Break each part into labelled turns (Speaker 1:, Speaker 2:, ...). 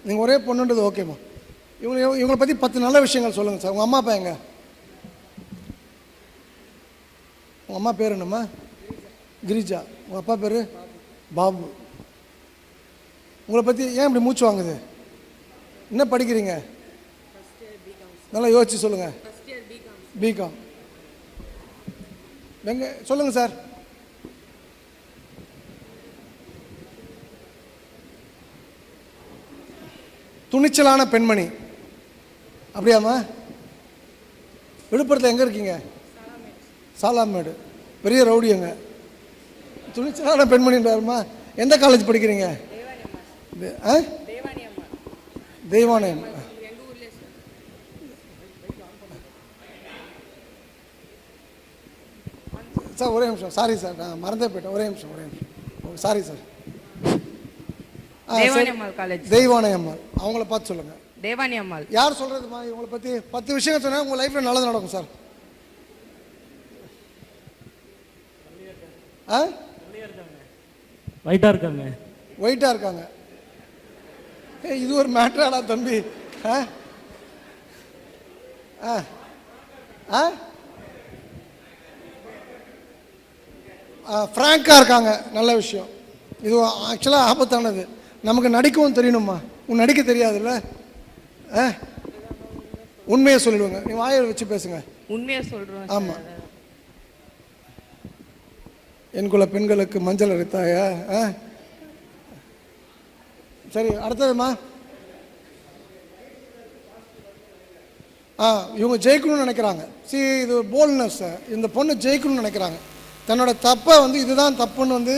Speaker 1: நீங்கள் ஒரே பொண்ணுன்றது ஓகேம்மா. இவங்களை பற்றி 10 நல்ல விஷயங்கள் சொல்லுங்கள் சார். உங்கள் அம்மா அப்பா எங்க? உங்கள் அம்மா பேர் என்னம்மா? கிரிஜா. உங்கள் அப்பா பேர்? பாபு. உங்களை பற்றி ஏன் இப்படி மூச்சு வாங்குது? என்ன படிக்கிறீங்க? நல்லா யோசிச்சு சொல்லுங்கள். பிகாம். சொல்லுங்கள் சார். துணிச்சலான பெண்மணி அப்படியாம்மா? விழுப்புரத்தில் எங்கே இருக்கீங்க? சாலாமேடு. பெரிய ரவுடியங்க. துணிச்சலான பெண்மணின்றாருமா. எந்த காலேஜ் படிக்கிறீங்க? தெய்வானயம். சார் ஒரே நிமிஷம். சாரி சார், நான் மறந்தே போயிட்டேன். ஒரே நிமிஷம். Sorry sir. தெய்வானையம்மாள். அவங்கள பார்த்து சொல்லுங்கள்.
Speaker 2: தேவானியம்மாள்.
Speaker 1: யார் சொல்கிறதுமா? இவங்களை பற்றி 10 விஷயங்கள் சொன்னால் உங்கள் லைஃப்பில் நல்லது நடக்கும் சார்.
Speaker 3: ஒயிட்டாக இருக்காங்க.
Speaker 1: ஒயிட்டாக இருக்காங்க. இது ஒரு மேட்ராடா தம்பி. ஃப்ராங்காக இருக்காங்க. நல்ல விஷயம். இது ஆக்சுவலாக ஆபத்தானது. நமக்கு நடிக்கவும் தெரியணுமா? உன் நடிக்க தெரியாதுல்ல? உண்மையை சொல்லிடுவாங்க. நீ வாயை வச்சு பேசுங்க.
Speaker 2: உண்மையை சொல்கிறோம்.
Speaker 1: ஆமாம். என் குல பெண்களுக்கு மஞ்சள் அரைத்தாயா? சரி, அடுத்ததுமா. இவங்க ஜெயிக்கணும்னு நினைக்கிறாங்க. இது போல்ட்னஸ். இந்த பொண்ணு ஜெயிக்கணும்னு நினைக்கிறாங்க. தன்னோட தப்பை இதுதான் தப்புன்னு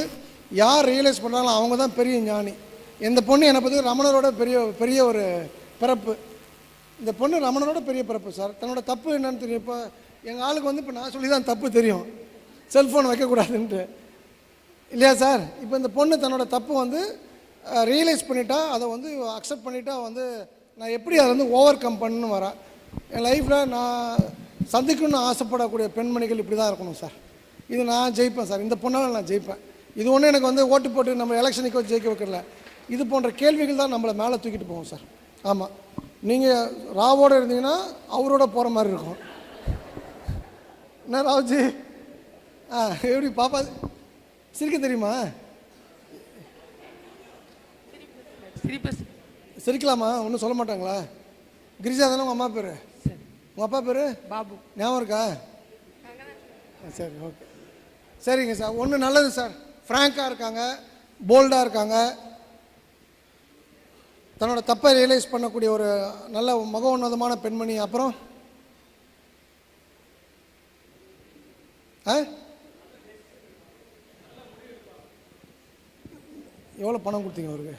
Speaker 1: யார் ரியலைஸ் பண்ணுறாங்களோ அவங்க தான் பெரிய ஞானி. இந்த பொண்ணு என்னை பற்றி ரமணரோட பெரிய ஒரு பிறப்பு. இந்த பொண்ணு ரமணரோட பெரிய பிறப்பு சார். தன்னோட தப்பு என்னன்னு தெரியும். இப்போ எங்கள் ஆளுக்கு இப்போ நான் சொல்லி தான் தப்பு தெரியும், செல்ஃபோன் வைக்கக்கூடாதுன்ட்டு, இல்லையா சார்? இப்போ இந்த பொண்ணு தன்னோட தப்பு ரியலைஸ் பண்ணிட்டா, அதை அக்செப்ட் பண்ணிட்டா, நான் எப்படி அதை ஓவர் கம் பண்ணு வரேன். என் லைஃப்பில் நான் சந்திக்கணும்னு ஆசைப்படக்கூடிய பெண்மணிகள் இப்படி தான் இருக்கணும் சார். இது நான் ஜெயிப்பேன் சார். இந்த பொண்ணால் நான் ஜெயிப்பேன். இது ஒன்று எனக்கு ஓட்டு போட்டு நம்ம எலெக்ஷனுக்கு வச்சு ஜெயிக்க வைக்கல. இது போன்ற கேள்விகள் தான் நம்மளை மேலே தூக்கிட்டு போவோம் சார். ஆமாம், நீங்கள் ராவோடு இருந்தீங்கன்னா அவரோட போகிற மாதிரி இருக்கும். என்ன ராவ்ஜி? எப்படி பாப்பா சிரிக்க தெரியுமா? சிரிக்கலாமா? ஒன்றும் சொல்ல மாட்டாங்களா? கிரிஜா தானே உங்கள் அம்மா பேர்? உங்கள் அப்பா பேர்?
Speaker 2: பாபு.
Speaker 1: ஞாபகம் இருக்கா? சரி, ஓகே. சரிங்க சார். ஒன்று நல்லது சார். ஃப்ராங்காக இருக்காங்க, போல்டாக இருக்காங்க, தன்னோட தப்பை ரியலைஸ் பண்ணக்கூடிய ஒரு நல்ல மக உன்னதமான பெண்மணி. அப்புறம் எவ்வளோ பணம் கொடுத்தீங்க அவருக்கு?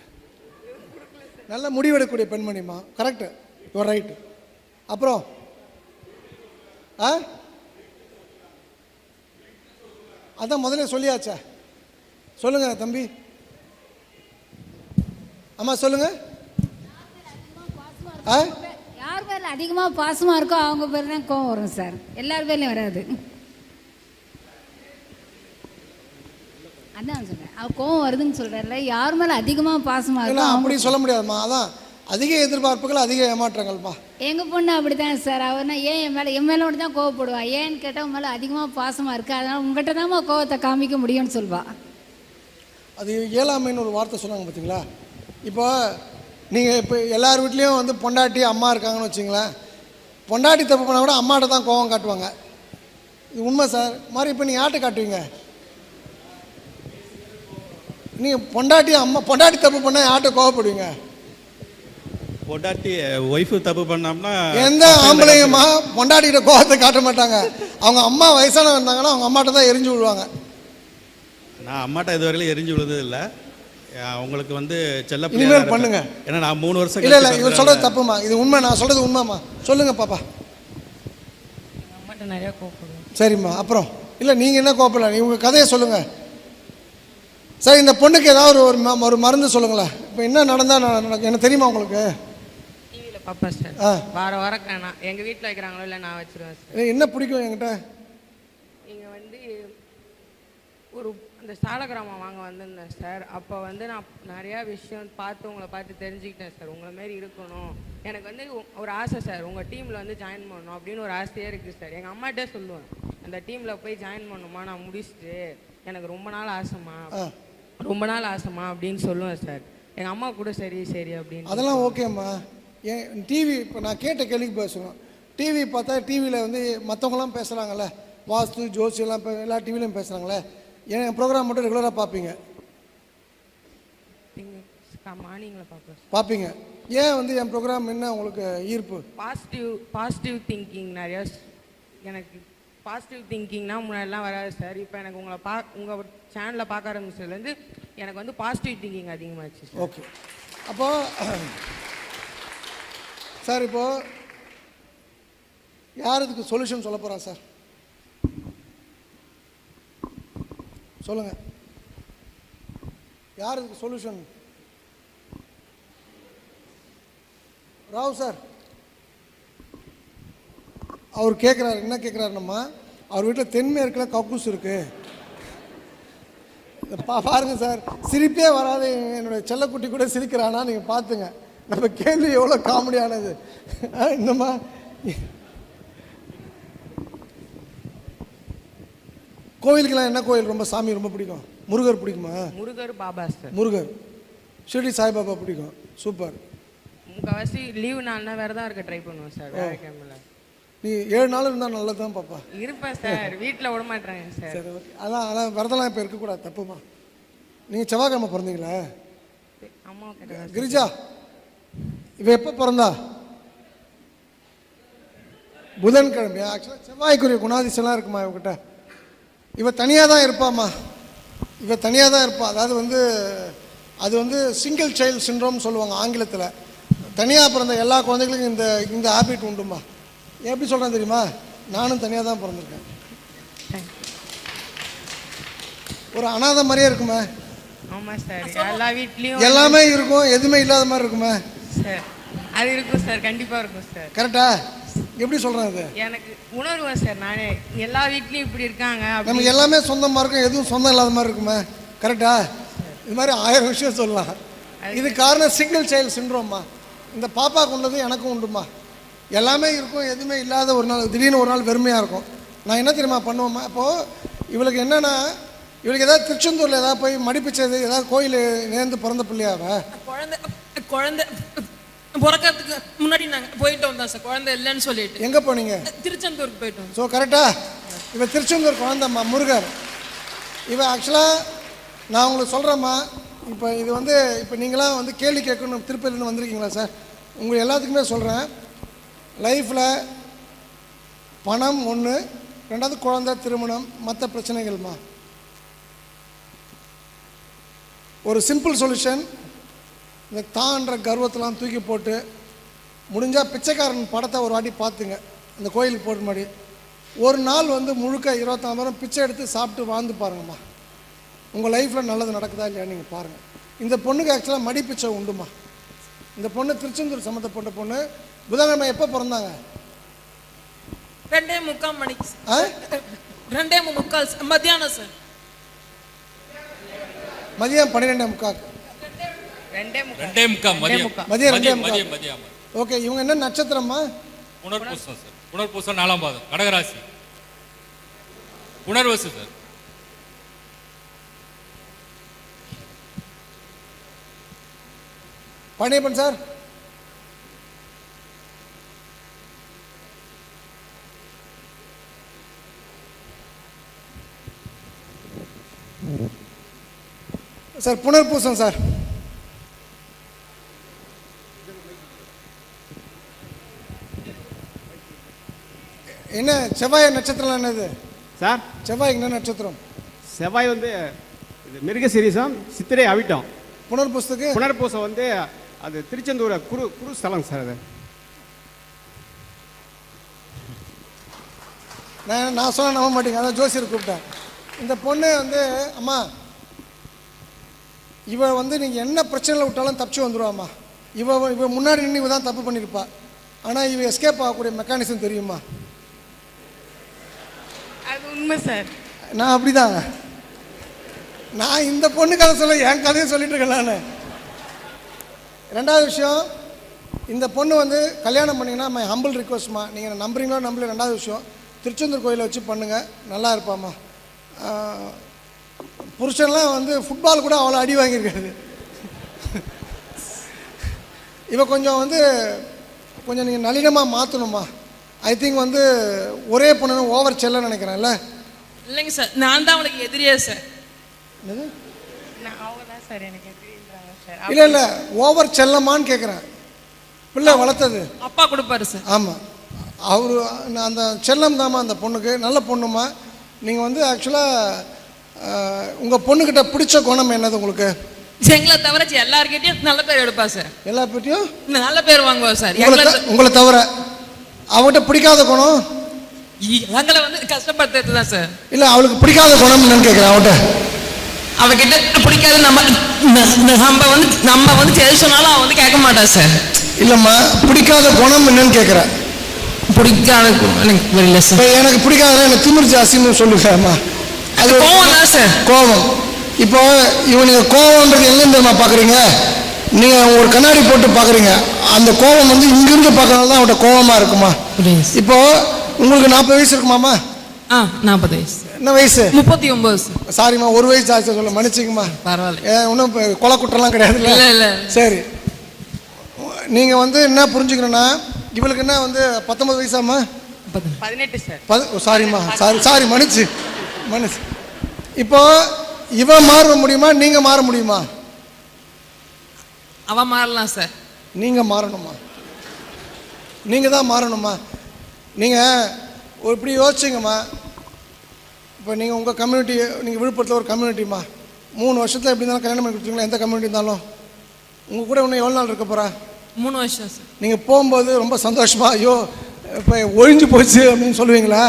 Speaker 1: நல்ல முடிவெடுக்கக்கூடிய பெண்மணிமா. Correct, you're right. அப்புறம் அதான் முதல்ல சொல்லியாச்சா? சொல்லுங்க தம்பி. அம்மா சொல்லுங்க.
Speaker 4: யார் பேர்ல அதிகமாக பாசமாக இருக்கோ அவங்க பேர் தான் கோவம் வரும் சார். எல்லார் பேர்லையும் வராது. அதான் சொல்கிறேன், அவ கோவம் வருதுன்னு சொல்கிறேன்ல. யார் மேலே அதிகமாக பாசமாக இருக்கோ
Speaker 1: அப்படி சொல்ல முடியாதுமா. அதான் அதிக எதிர்பார்ப்புகள், அதிக ஏமாற்றங்கள்மா.
Speaker 4: எங்கள் பொண்ணு அப்படி தான் சார். அவர்னா ஏன் என் மேலே மட்டும் தான் கோவப்படுவாள். ஏன்னு கேட்டால் உன் மேலே அதிகமாக பாசமாக இருக்குது, அதனால் உங்கள்கிட்ட தான் கோவத்தை காமிக்க முடியும்னு சொல்வாள்.
Speaker 1: அது இயலாமைன்னு ஒரு வார்த்தை சொன்னாங்க பார்த்தீங்களா? இப்போ நீங்கள் இப்போ எல்லார் வீட்லேயும் பொண்டாட்டி அம்மா இருக்காங்கன்னு வச்சிங்களேன். பொண்டாட்டி தப்பு பண்ணால் கூட அம்மாட்ட தான் கோவம் காட்டுவாங்க. இது உண்மை சார். மாதிரி இப்போ நீங்கள் யார்கிட்ட காட்டுவீங்க? நீங்கள் பொண்டாட்டி தப்பு பண்ணால் யார்கிட்ட கோவப்படுவீங்க?
Speaker 5: பொண்டாட்டி ஒய்ஃபு தப்பு பண்ணோம்னா
Speaker 1: எந்த ஆம்பளையுமா பொண்டாட்டிகிட்ட கோவத்தை காட்ட மாட்டாங்க. அவங்க அம்மா வயசானவங்க இருந்தாங்கன்னா அவங்க அம்மாட்ட தான் எரிஞ்சு விடுவாங்க.
Speaker 5: நான் அம்மாட்ட இதுவரையிலும் எரிஞ்சு விழுந்தது இல்லை. அவங்களுக்கு செல்ல
Speaker 1: இனிமேல் பண்ணுங்க.
Speaker 5: ஏன்னா நான் 3 வருஷம்
Speaker 1: இல்லை இவர் சொல்கிறது தப்புமா. இது உண்மை, நான் சொல்கிறது உண்மைம்மா. சொல்லுங்க பாப்பா.
Speaker 2: அம்மாட்ட நிறையா கோவப்படுவேன்.
Speaker 1: சரிம்மா. அப்புறம் இல்லை நீங்கள் என்ன கோவப்படல, உங்கள் கதையை சொல்லுங்கள் சார். இந்த பொண்ணுக்கு ஏதாவது ஒரு மருந்து சொல்லுங்களேன். இப்போ என்ன நடந்தால் எனக்கு தெரியுமா உங்களுக்கு?
Speaker 2: டிவியில் பார்ப்பேன் சார். வாரம் நான் எங்கள் வீட்டில் வைக்கிறாங்களோ இல்லை நான் வச்சுருவேன் சார்.
Speaker 1: என்ன பிடிக்கும் என்கிட்ட?
Speaker 2: நீங்கள் ஒரு இந்த சாலக்கிராமம் வாங்க வந்திருந்தேன் சார். அப்போ வந்து நான் நிறையா விஷயம் பார்த்து உங்களை பார்த்து தெரிஞ்சுக்கிட்டேன் சார். உங்களை மாரி இருக்கணும், எனக்கு வந்து ஒரு ஆசை சார். உங்கள் டீமில் வந்து ஜாயின் பண்ணணும் அப்படின்னு ஒரு ஆசையே இருக்குது சார். எங்கள் அம்மாட்டே சொல்லுவேன், அந்த டீமில் போய் ஜாயின் பண்ணணுமா, நான் முடிச்சுட்டு எனக்கு ரொம்ப நாள் ஆசைம்மா அப்படின்னு சொல்லுவேன் சார். எங்கள் அம்மா கூட சரி சரி அப்படின்னு.
Speaker 1: அதெல்லாம் ஓகேம்மா. ஏன் டிவி இப்போ நான் கேட்ட கேள்விக்கு பேசுவேன். டிவி பார்த்தா டிவியில் வந்து மற்றவங்களாம் பேசுகிறாங்கல்ல, வாஸ்து ஜோசியெல்லாம் எல்லா டிவிலையும் பேசுகிறாங்களே, என் ப்ரோக்ராம் மட்டும் ரெகுலராக பார்ப்பீங்க?
Speaker 2: மார்னிங்கில்
Speaker 1: பார்ப்பீங்க. ஏன் வந்து என் ப்ரோக்ராம் என்ன உங்களுக்கு ஈர்ப்பு?
Speaker 2: பாசிட்டிவ் திங்கிங் நிறையா. எனக்கு பாசிட்டிவ் திங்கிங்னா முன்னாடிலாம் வராது சார். இப்போ எனக்கு உங்கள் சேனலில் பார்க்க ஆரம்பிச்சதுலேருந்து எனக்கு வந்து பாசிட்டிவ் திங்கிங் அதிகமாகிடுச்சு சார்.
Speaker 1: ஓகே. அப்போது சார், இப்போது யார் இதுக்கு சொல்யூஷன் சொல்ல போகிறா சார்? சொல்லுங்கள், யார் இதுக்கு சொல்யூஷன்? ராவ் சார் அவர் கேட்குறாரு. என்ன கேட்குறாருன்னம்மா, அவர் வீட்டில் தென்மேற்கில் கக்கூஸ் இருக்குது. பாருங்கள் சார், சிரிப்பே வராது. என்னுடைய செல்லக்குட்டி கூட சிரிக்கிறானா, நீங்கள் பார்த்துங்க. நம்ம கேள்வி எவ்வளோ காமெடியானது. இன்னமா கோவிலுக்கெல்லாம் என்ன கோயில் ரொம்ப சாமி ரொம்ப பிடிக்கும்? முருகர் பிடிக்குமா?
Speaker 2: முருகர், பாபா சார்.
Speaker 1: முருகர், ஷிரடி சாய்பாபா பிடிக்கும். சூப்பர்.
Speaker 2: முக்கால்வாசி லீவு நாள்னா வேறு தான் இருக்க ட்ரை பண்ணுவோம் சார். வேலைக்கிழமையில்
Speaker 1: நீ 7 நாள் இருந்தால் நல்லது தான் பாப்பா.
Speaker 2: இருப்பேன் சார், வீட்டில் விட மாட்டேறாங்க சார்.
Speaker 1: சரி, ஓகே. அதான் விரதெல்லாம் இப்போ இருக்கக்கூடாது, தப்புமா. நீங்கள் செவ்வாய்க்கிழமை பிறந்தீங்களா?
Speaker 2: அம்மா
Speaker 1: கிரிஜா, இவ எப்போ பிறந்தா? புதன்கிழமையா? ஆக்சுவலாக செவ்வாய்க்குரிய குணாதிசயம்லாம் இருக்குமா இவகிட்ட? இவ தனியாக தான் இருப்பாம்மா. இவ தனியாக தான் இருப்பா. அதாவது வந்து அது வந்து சிங்கிள் சைல்டு சிண்ட்ரோம் சொல்லுவாங்க ஆங்கிலத்தில். தனியாக பிறந்த எல்லா குழந்தைகளுக்கும் இந்த ஹேபிட் உண்டுமா. எப்படி சொல்கிறேன் தெரியுமா? நானும் தனியாக தான் பிறந்திருக்கேன். ஒரு அனாதை மாதிரியே இருக்குமே.
Speaker 2: ஆமாம் சார், எல்லா வீட்லேயும்
Speaker 1: எல்லாமே இருக்கும், எதுவுமே இல்லாத மாதிரி இருக்குமே
Speaker 2: சார். அது இருக்கும் சார், கண்டிப்பாக இருக்கும் சார்.
Speaker 1: கரெக்டா? எப்படி சொல்கிறேன்? அது
Speaker 2: எனக்கு உணர்வேன் சார். நானே எல்லா வீட்லேயும் இப்படி இருக்காங்க.
Speaker 1: நமக்கு எல்லாமே சொந்தமாக இருக்கும், எதுவும் சொந்தம் இல்லாத மாதிரி இருக்குமே. கரெக்டா? இது மாதிரி 1000 விஷயம் சொல்லலாம். இது காரணம் சிங்கிள் சைல்டு சிண்ட்ரோம்மா. இந்த பாப்பாவுக்கு உள்ளது எனக்கும் உண்டுமா. எல்லாமே இருக்கும், எதுவுமே இல்லாத ஒரு நாள் திடீர்னு ஒரு நாள் வெறுமையாக இருக்கும். நான் என்ன தெரியுமா பண்ணுவோம்மா, இப்போது இவளுக்கு என்னென்னா, இவளுக்கு ஏதாவது திருச்செந்தூரில் ஏதாவது போய் மடிப்பிச்சது, ஏதாவது கோயில் நேர்ந்து பிறந்த பிள்ளையாவ
Speaker 3: குழந்தை பிறக்கிறதுக்கு முன்னாடி நாங்கள் போயிட்டு வந்தோம் சார். குழந்தை இல்லைன்னு சொல்லிட்டு.
Speaker 1: எங்கே போனீங்க?
Speaker 3: திருச்செந்தூருக்கு போயிட்டோம்.
Speaker 1: ஸோ கரெக்டா, இவ திருச்செந்தூர் குழந்தைம்மா, முருகர். இவ ஆக்சுவலாக நான் உங்களுக்கு சொல்கிறேம்மா, இப்போ இது வந்து இப்போ நீங்களாம் வந்து கேள்வி கேட்கணும் திருப்பதிலேருந்து வந்திருக்கீங்களா சார்? உங்களுக்கு எல்லாத்துக்குமே சொல்கிறேன், லைஃப்பில் பணம் ஒன்று, ரெண்டாவது குழந்தை, திருமணம், மற்ற பிரச்சனைகள்மா. ஒரு சிம்பிள் சொல்யூஷன், இந்த தான்ற கர்வத்தெல்லாம் தூக்கி போட்டு முடிஞ்சால் பிச்சைக்காரன் படத்தை ஒரு வாட்டி பார்த்துங்க. அந்த கோயிலுக்கு போட்டு முன்னாடி ஒரு நாள் வந்து முழுக்க 24 பிச்சை எடுத்து சாப்பிட்டு வாழ்ந்து பாருங்கம்மா. உங்கள் லைஃப்பில் நல்லது நடக்குதா இல்லையா நீங்கள் பாருங்கள். இந்த பொண்ணுக்கு ஆக்சுவலாக மடி பிச்சை உண்டுமா. இந்த பொண்ணு திருச்செந்தூர் சம்மந்தப்பட்ட பொண்ணு. புதன்கிழமை எப்போ பிறந்தாங்க?
Speaker 3: 2:45 மணிக்கு. 2:45 மத்தியானம் சார்.
Speaker 1: மதியம் 12:45. மதியம் 2:45. ஓகே. இவங்க என்ன நட்சத்திரமா?
Speaker 6: புனர்பூசம் சார். புனர்பூசம் 4ஆம் பாதம், கடகராசி. Punarvasu sir.
Speaker 1: Palaniappan sir. Sir புனர்பூசம் சார். என்ன செவ்வாய் நட்சத்திரம் என்னது
Speaker 7: சார்?
Speaker 1: செவ்வாய்க்கு என்ன நட்சத்திரம்?
Speaker 7: செவ்வாய் வந்து மிருகசீரிசம், சித்திரை அவிட்டம். புனர்பூசம் வந்து அது திருச்செந்தூர் குரு ஸ்தலம் சார். அது
Speaker 1: நான் சொன்ன நம்ப மாட்டேங்க, அதான் ஜோசியர் கூப்பிட்டேன். இந்த பொண்ணு வந்து அம்மா, இவ வந்து நீங்கள் என்ன பிரச்சனையில் விட்டாலும் தப்பிச்சு வந்துடுவாம்மா. இவ முன்னாடி நின்று இவ தான் தப்பு பண்ணியிருப்பா. ஆனால் இவ எஸ்கேப் ஆகக்கூடிய மெக்கானிசம் தெரியுமா?
Speaker 2: அது உண்மை சார்.
Speaker 1: நான் அப்படிதான். நான் இந்த பொண்ணு கதை சொல்ல என் கதையை சொல்லிட்டு இருக்கேன் நான். ரெண்டாவது விஷயம், இந்த பொண்ணு வந்து கல்யாணம் பண்ணிங்கன்னா மை ஹம்பிள் ரிக்வஸ்ட்மா, நீங்கள் நம்புறீங்களோ நம்பல. ரெண்டாவது விஷயம், திருச்செந்தூர் கோயிலை வச்சு பண்ணுங்கள், நல்லா இருப்பாம்மா. புருஷன்லாம் வந்து ஃபுட்பால் கூட அவ்வளோ அடி வாங்கியிருக்காரு. இவ கொஞ்சம் வந்து கொஞ்சம் நீங்கள் நளினமாக மாற்றணுமா. ஐ திங்க் வந்து ஒரே பொண்ணு ஓவர் செல்லன்னு நினைக்கிறேன்ல.
Speaker 3: இல்லைங்க சார், நான் தான் அவளுக்கு எதிரியா சார்.
Speaker 1: என்னது?
Speaker 2: அவங்க தான் சார் எனக்கு எதிரின்றாங்க சார்.
Speaker 1: இல்லை இல்லை, ஓவர் செல்லமான்னு கேட்குறேன். பிள்ளை வளர்த்தது
Speaker 3: அப்பா கொடுப்பாரு சார்.
Speaker 1: ஆமாம், அவரு அந்த செல்லம் தாம்மா அந்த பொண்ணுக்கு. நல்ல பொண்ணுமா. நீங்கள் வந்து ஆக்சுவலாக உங்கள் பொண்ணுக்கிட்ட பிடிச்ச குணம் என்னது உங்களுக்கு?
Speaker 3: எங்களை தவிர எல்லார்கிட்டயும் நல்ல பேர் எடுப்பா சார்.
Speaker 1: எல்லா பேர்ட்டையும்
Speaker 3: நல்ல பேர் வாங்குவா சார்.
Speaker 1: உங்களை தவிர அவங்ககிட்ட பிடிக்காத குணம்?
Speaker 3: எங்களை வந்து கஷ்டப்படுத்துறது தான் சார்.
Speaker 1: இல்லை, அவளுக்கு பிடிக்காத குணம் என்னன்னு கேட்குறேன்.
Speaker 3: அவகிட்ட பிடிக்காது. நம்ம வந்து எது சொன்னாலும் அவன் வந்து கேட்க மாட்டா சார்.
Speaker 1: இல்லைம்மா, பிடிக்காத குணம் என்னன்னு கேட்குறேன்.
Speaker 3: பிடிக்காத எனக்கு தெரியல சார்.
Speaker 1: எனக்கு பிடிக்காதுன்னா எனக்கு திமிர் ஜாஸ்தின்னு சொல்லுங்கம்மா.
Speaker 3: அது கோவம் தான் சார்.
Speaker 1: கோவம். இப்போ இவனுங்க கோவம்ன்றது எங்கேருந்துமா பார்க்குறீங்க? நீங்கள் ஒரு கண்ணாடி போட்டு பார்க்குறீங்க, அந்த கோவம் வந்து இங்கிருந்து பார்க்கறதுனால தான் அவட்ட கோவமாக இருக்குமா. இப்போ உங்களுக்கு 40 வயசு இருக்குமாம்மா?
Speaker 3: 40 வயசு.
Speaker 1: என்ன வயசு?
Speaker 3: 39 சார்.
Speaker 1: சாரிம்மா, ஒரு வயசு ஜாஸ்தியாக சொல்ல மன்னிச்சிங்கம்மா.
Speaker 3: பரவாயில்ல,
Speaker 1: ஒன்றும் கொலை குற்றம்லாம் கிடையாது.
Speaker 3: இல்லை இல்லை.
Speaker 1: சரி, நீங்கள் வந்து என்ன புரிஞ்சுக்கணுன்னா, இவளுக்கு என்ன வந்து 19 வயசாம்மா?
Speaker 2: 18 சார்.
Speaker 1: சாரிம்மா, சாரி மன்னிச்சு. இப்போ இவ மாற முடியுமா, நீங்க மாற முடியுமா?
Speaker 3: அவ மாறலாம் சார்.
Speaker 1: நீங்க மாறணுமா? நீங்க தான் மாறணுமா? நீங்க ஒரு இப்படி யோசிச்சுங்கம்மா. இப்போ நீங்கள் உங்கள் கம்யூனிட்டி, நீங்கள் விழுப்புரத்தில் ஒரு கம்யூனிட்டிம்மா, 3 வருஷத்தில் எப்படி இருந்தாலும் கல்யாணம் பண்ணி கொடுத்தீங்களா? எந்த கம்யூனிட்டி இருந்தாலும் உங்கள் கூட இன்னும் எவ்வளோ நாள் இருக்க போகிறா?
Speaker 3: 3 வருஷம் சார்.
Speaker 1: நீங்கள் போகும்போது ரொம்ப சந்தோஷமா, ஐயோ இப்போ ஒழிஞ்சு போச்சு அப்படின்னு சொல்லுவீங்களா?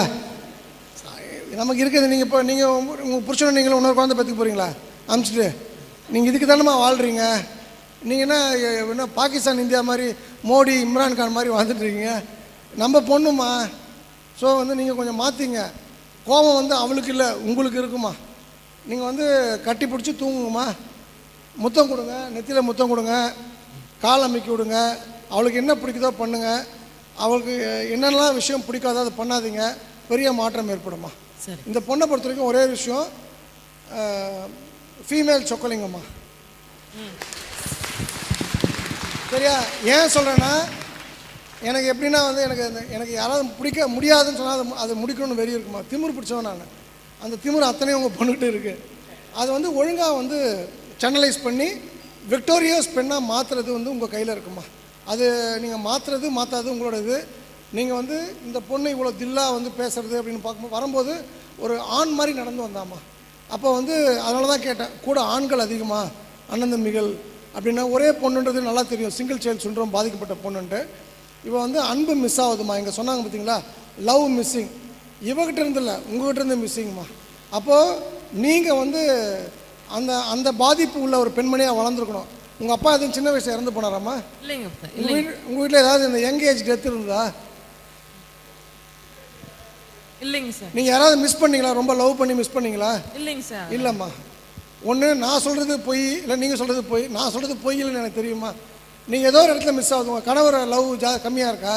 Speaker 1: நமக்கு இருக்குது. நீங்கள் இப்போ நீங்கள் உங்கள் புருஷனை நீங்களும் இன்னொரு குழந்தை பற்றி போகிறீங்களா அனுப்பிச்சிட்டு? நீங்கள் இதுக்கு தானேம்மா வாழ்கிறீங்க. நீங்கள் என்ன பாகிஸ்தான் இந்தியா மாதிரி, மோடி இம்ரான்கான் மாதிரி வாழ்ந்துட்டுருக்கீங்க. நம்ம பொண்ணுமா. ஸோ வந்து நீங்கள் கொஞ்சம் மாற்றிங்க. கோபம் வந்து அவளுக்கு இல்லை, உங்களுக்கு இருக்குமா. நீங்கள் வந்து கட்டி பிடிச்சி தூங்குங்கம்மா. முத்தம் கொடுங்க, நெத்தியில் முத்தம் கொடுங்க, கால் அமைக்கி விடுங்க. அவளுக்கு என்ன பிடிக்குதோ பண்ணுங்கள். அவளுக்கு என்னென்னலாம் விஷயம் பிடிக்காதோ அதை பண்ணாதீங்க. பெரிய மாற்றம் ஏற்படுமா. இந்த பொண்ணை பொறுத்த வரைக்கும் ஒரே விஷயம், ஃபீமேல் சொக்கலிங்கம்மா. சரியா? ஏன் சொல்கிறேன்னா, எனக்கு எப்படின்னா வந்து எனக்கு யாராவது பிடிக்க முடியாதுன்னு சொன்னால் அது முடிக்கணும்னு வெறி இருக்குமா. திமிர் பிடிச்சவன் நான். அந்த திமிர் அத்தனையும் உங்கள் பொண்ணுகிட்ட இருக்குது. அதை வந்து ஒழுங்காக வந்து சேனலைஸ் பண்ணி விக்டோரியஸ் பெண்ணாக மாற்றுறது வந்து உங்கள் கையில் இருக்குமா. அது நீங்கள் மாற்றுறது மாற்றாது உங்களோட இது. நீங்கள் வந்து இந்த பொண்ணு இவ்வளோ தில்லாக வந்து பேசுகிறது அப்படின்னு பார்க்கும்போது வரும்போது ஒரு ஆண் மாதிரி நடந்து வந்தாம்மா. அப்போ வந்து அதனால தான் கேட்டேன், கூட ஆண்கள் அதிகமாக அண்ணன் தம்பிகள் அப்படின்னா. ஒரே பொண்ணுன்றது நல்லா தெரியும், சிங்கிள் சைல்டு சிண்ட்ரோம் பாதிக்கப்பட்ட பொண்ணுன்ட்டு. இப்போ வந்து அன்பு மிஸ் ஆகுதுமா. இங்கே சொன்னாங்க பார்த்தீங்களா, லவ் மிஸ்ஸிங். இவகிட்ட இருந்து இல்லை, உங்கள்கிட்ட இருந்து மிஸ்ஸிங்மா. அப்போது நீங்கள் வந்து அந்த அந்த பாதிப்பு உள்ள ஒரு பெண்மணியாக வளர்ந்துருக்கணும். உங்கள் அப்பா எதுவும் சின்ன வயசில் இறந்து போனாராம்மா?
Speaker 3: இல்லைங்க.
Speaker 1: உங்கள் வீட்டில் ஏதாவது இந்த யங் ஏஜ் டெத் இருந்ததா?
Speaker 3: இல்லைங்க சார்.
Speaker 1: நீங்கள் யாராவது மிஸ் பண்ணீங்களா? ரொம்ப லவ் பண்ணி மிஸ் பண்ணீங்களா?
Speaker 3: இல்லைங்க சார்.
Speaker 1: இல்லைம்மா. ஒன்று நான் சொல்கிறது பொய், இல்லை நீங்கள் சொல்கிறது பொய். நான் சொல்கிறது பொய் இல்லைன்னு எனக்கு தெரியுமா. நீங்கள் ஏதோ ஒரு இடத்துல மிஸ் ஆகுது. உங்கள் கணவர் லவ் கம்மியாக இருக்கா?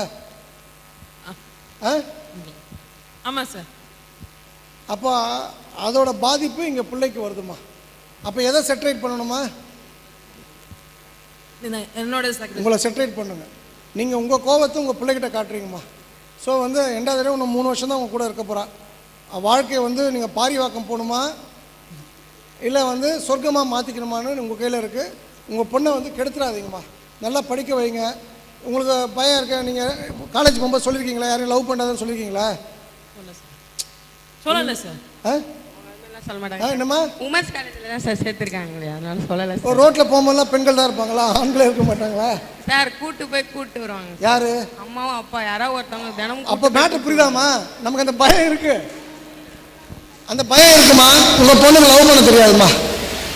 Speaker 3: ஆமாம் சார்.
Speaker 1: அப்போ அதோட பாதிப்பு இங்கே பிள்ளைக்கு வருதுமா. அப்போ எதை செட்ரேட் பண்ணணுமா?
Speaker 3: என்னோட
Speaker 1: உங்களை செட்ரேட் பண்ணுங்க. நீங்கள் உங்கள் கோபத்தை உங்கள் பிள்ளைகிட்ட காட்டுறீங்கம்மா. ஸோ வந்து 2வது தடவை இன்னும் 3 வருஷம் தான் உங்கள் கூட இருக்க போகிறா. வாழ்க்கையை வந்து நீங்கள் பாரிவாக்கம் போகணுமா இல்லை வந்து சொர்க்கமாக மாற்றிக்கணுமான்னு உங்கள் கையில் இருக்குது. உங்கள் பொண்ணை வந்து கெடுத்துடாதீங்கம்மா. நல்லா படிக்க வைங்க. உங்களுக்கு பயம் இருக்க, நீங்கள் காலேஜ் போகும்போது சொல்லியிருக்கீங்களா யாரையும் லவ் பண்ணாதுன்னு சொல்லியிருக்கீங்களா?
Speaker 3: சொல்லலை சார்.
Speaker 2: சொல்ல மாட்டாங்க.
Speaker 1: என்னம்மா?
Speaker 2: உமன்ஸ் காலேஜில் தான் சார் சேர்த்துருக்காங்களே, அதனால சொல்லலை.
Speaker 1: ஒரு ரோட்டில் போகும்போதுலாம் பெண்கள் தான் இருப்பாங்களா, ஆண்களே இருக்க மாட்டாங்களா?
Speaker 2: சார் கூட்டு வருவாங்க.
Speaker 1: யாரு?
Speaker 2: அம்மாவும் அப்பா யாராவது ஒருத்தவங்க தினமும்.
Speaker 1: அப்போ மேட்ரு புரியுதாம்மா? நமக்கு அந்த பயம் இருக்கு. அந்த பயம் இருக்குமா. உங்கள் பொண்ணுக்கு லவ் பண்ண தெரியாதுமா.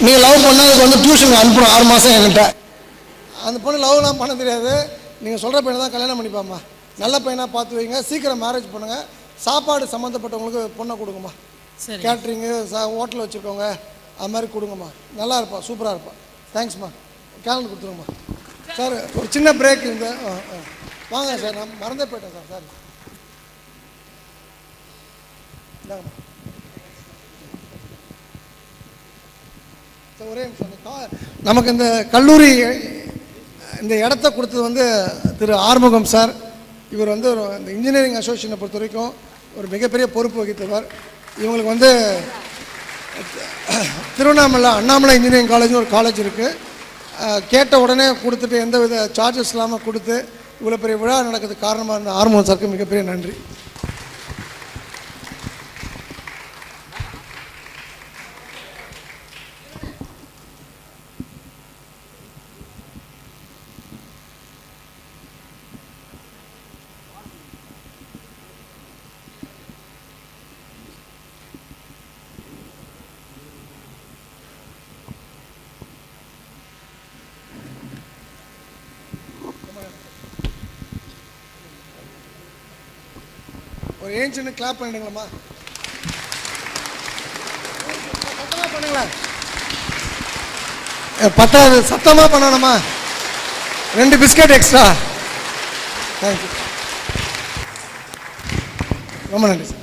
Speaker 1: நீங்கள் லவ் பண்ணால் அதுக்கு வந்து டியூஷன் அனுப்பணும் 6 மாதம் என்கிட்ட. அந்த பொண்ணு லவ்லாம் பண்ண தெரியாது. நீங்கள் சொல்கிற பையனை தான் கல்யாணம் பண்ணிப்பாம்மா. நல்ல பையனாக பார்த்து வைங்க. சீக்கிரம் மேரேஜ் பண்ணுங்கள். சாப்பாடு சம்மந்தப்பட்டவங்களுக்கு பொண்ணை கொடுங்கம்மா. கேட்ரிங்கு, ஹோட்டல் வச்சுருக்கவங்க அது மாதிரி கொடுங்கம்மா. நல்லா இருப்பா, சூப்பராக இருப்பா. தேங்க்ஸ்மா. கேலண்டர் கொடுத்துருங்கம்மா. சார் ஒரு சின்ன பிரேக் இந்த வாங்க சார், நான் மறந்தே போயிட்டேன் சார். சார் இந்தாங்கம்மா. சார் ஒரே நிமிஷம். நமக்கு இந்த கல்லூரி இந்த இடத்த கொடுத்தது வந்து திரு ஆறுமுகம் சார். இவர் வந்து இந்த இன்ஜினியரிங் அசோசியேஷனை பொறுத்த வரைக்கும் ஒரு மிகப்பெரிய பொறுப்பு வகித்தவர். இவங்களுக்கு வந்து திருவண்ணாமலை அண்ணாமலை இன்ஜினியரிங் காலேஜ்னு ஒரு காலேஜ் இருக்குது. கேட்ட உடனே கொடுத்துட்டு எந்த வித சார்ஜஸ் இல்லாமல் கொடுத்து இவ்வளோ பெரிய விழா நடக்கிறதுக்கு காரணமாக இருந்த ஆறுமுகம் சாருக்கு மிகப்பெரிய நன்றி. ஒரு ஏஞ்சின்னு கிளாப் பண்ணிடுங்களம்மா. சத்தமாக பண்ணுங்களேன். பத்தாவது சத்தமாக பண்ணணுமா? 2 பிஸ்கட் எக்ஸ்ட்ரா. தேங்க்யூ, ரொம்ப நன்றி சார்.